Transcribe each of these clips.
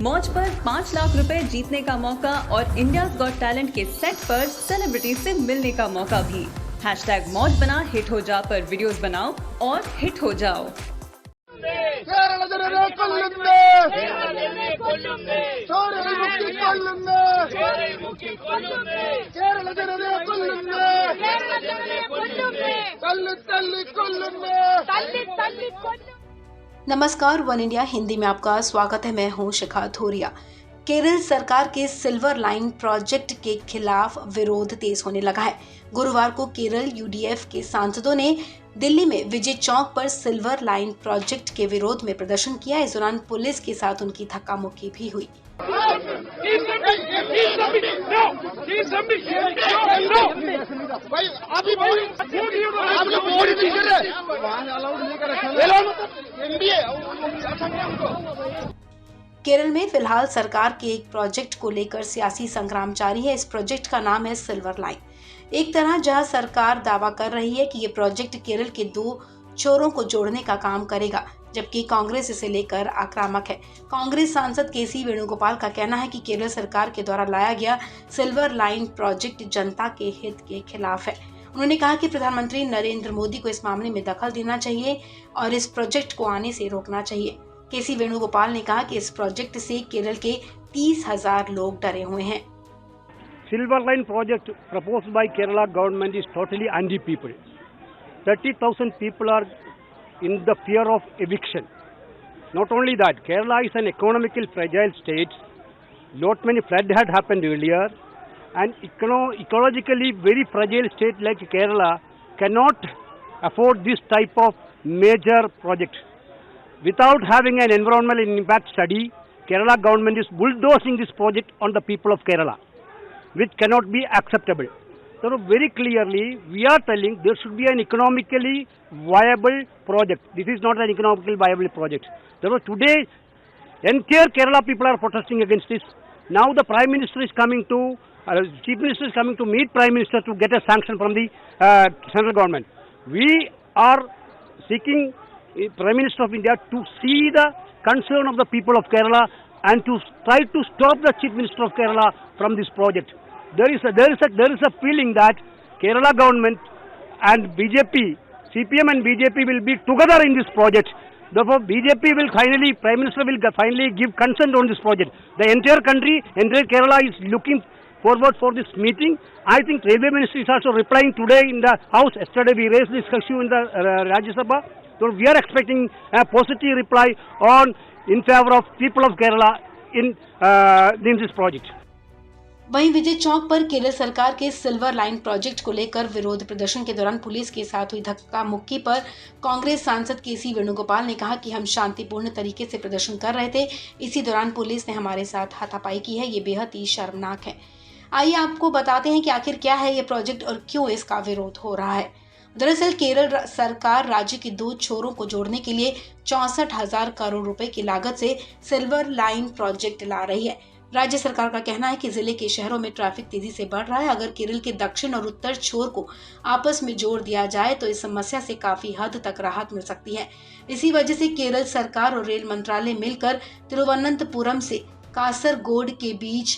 मौज पर 5 लाख रुपए जीतने का मौका और इंडियाज गॉट टैलेंट के सेट पर सेलिब्रिटी से मिलने का मौका भी। #मौज बना हिट हो जा पर वीडियोस बनाओ और हिट हो जाओ। नमस्कार, वन इंडिया हिंदी में आपका स्वागत है। मैं हूं शिखा थोरिया। केरल सरकार के सिल्वर लाइन प्रोजेक्ट के खिलाफ विरोध तेज होने लगा है। गुरुवार को केरल यूडीएफ के सांसदों ने दिल्ली में विजय चौक पर सिल्वर लाइन प्रोजेक्ट के विरोध में प्रदर्शन किया। इस दौरान पुलिस के साथ उनकी धक्का मुक्की भी हुई। केरल में फिलहाल सरकार के एक प्रोजेक्ट को लेकर सियासी संग्राम जारी है। इस प्रोजेक्ट का नाम है सिल्वर लाइन। एक तरह जहां सरकार दावा कर रही है कि ये प्रोजेक्ट केरल के 2 छोरों को जोड़ने का काम करेगा, जबकि कांग्रेस इसे लेकर आक्रामक है। कांग्रेस सांसद केसी वेणुगोपाल का कहना है कि केरल सरकार के द्वारा लाया गया सिल्वर लाइन प्रोजेक्ट जनता के हित के खिलाफ है। उन्होंने कहा कि प्रधानमंत्री नरेंद्र मोदी को इस मामले में दखल देना चाहिए और इस प्रोजेक्ट को आने से रोकना चाहिए। केसी वेणुगोपाल ने कहा कि इस प्रोजेक्ट से केरल के 30,000 लोग डरे हुए हैं। Silver Line project proposed by Kerala government is totally anti-people. 30,000 people are in the fear of eviction. Not only that, Kerala is an economically fragile state. Not many flood had happened earlier, and ecologically very fragile state like Kerala cannot afford this type of major project. Without having an environmental impact study, Kerala government is bulldozing this project on the people of Kerala, which cannot be acceptable. So very clearly we are telling there should be an economically viable project. This is not an economically viable project. So today entire Kerala people are protesting against this. Now the Prime Minister is coming to, Chief Minister is coming to meet Prime Minister to get a sanction from the central government. We are seeking Prime Minister of India to see the concern of the people of Kerala and to try to stop the Chief Minister of Kerala from this project. There is a feeling that Kerala government and BJP, CPM and BJP will be together in this project. Therefore, BJP will finally, Prime Minister will finally give consent on this project. The entire country, entire Kerala is looking forward for this meeting. I think Railway Ministry is also replying today in the House. Yesterday we raised this issue in the Rajya Sabha. So we are expecting a positive reply in favor of people of Kerala in this project. वहीं विजय चौक पर केरल सरकार के silver line project को लेकर विरोध प्रदर्शन के दौरान पुलिस के साथ हुई धक्का मुक्की पर कांग्रेस सांसद केसी वेणुगोपाल ने कहा कि हम शांतिपूर्ण तरीके से प्रदर्शन कर रहे थे, इसी दौरान पुलिस ने हमारे साथ हाथापाई की है। ये बेहद ही शर्मनाक है। आइए आपको बताते हैं कि आखिर क्या है ये प्रोजेक्ट और क्यों इसका विरोध हो रहा है। दरअसल केरल सरकार राज्य के 2 छोरों को जोड़ने के लिए 64,000 करोड़ रुपए की लागत से सिल्वर लाइन प्रोजेक्ट ला रही है। राज्य सरकार का कहना है कि जिले के शहरों में ट्रैफिक तेजी से बढ़ रहा है। अगर केरल के दक्षिण और उत्तर छोर को आपस में जोड़ दिया जाए तो इस समस्या से काफी हद तक राहत मिल सकती है। इसी वजह से केरल सरकार और रेल मंत्रालय मिलकर तिरुवनंतपुरम से कासरगोड के बीच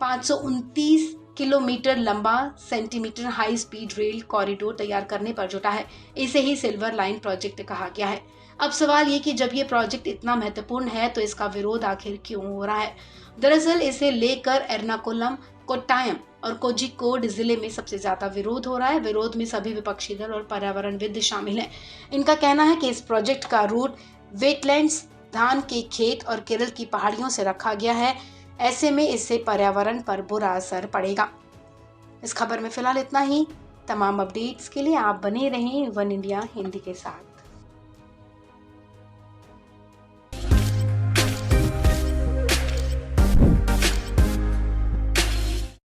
529 किलोमीटर लंबा centimetre high speed rail corridor तैयार करने पर जुटा है। इसे ही सिल्वर लाइन प्रोजेक्ट कहा गया है। अब सवाल ये कि जब ये प्रोजेक्ट इतना महत्वपूर्ण है तो इसका विरोध आखिर क्यों हो रहा है। दरअसल इसे लेकर एर्नाकुलम, कोट्टायम और कोझिकोड जिले में सबसे ज्यादा विरोध हो रहा है। विरोध में सभी विपक्षी दल और पर्यावरणविद शामिल हैं। इनका कहना है कि इस प्रोजेक्ट का रूट वेटलैंड्स, धान के खेत और केरल की पहाड़ियों से रखा गया है। ऐसे में इससे पर्यावरण पर बुरा असर पड़ेगा। इस खबर में फिलहाल इतना ही। तमाम अपडेट्स के लिए आप बने रहें वन इंडिया हिंदी के साथ।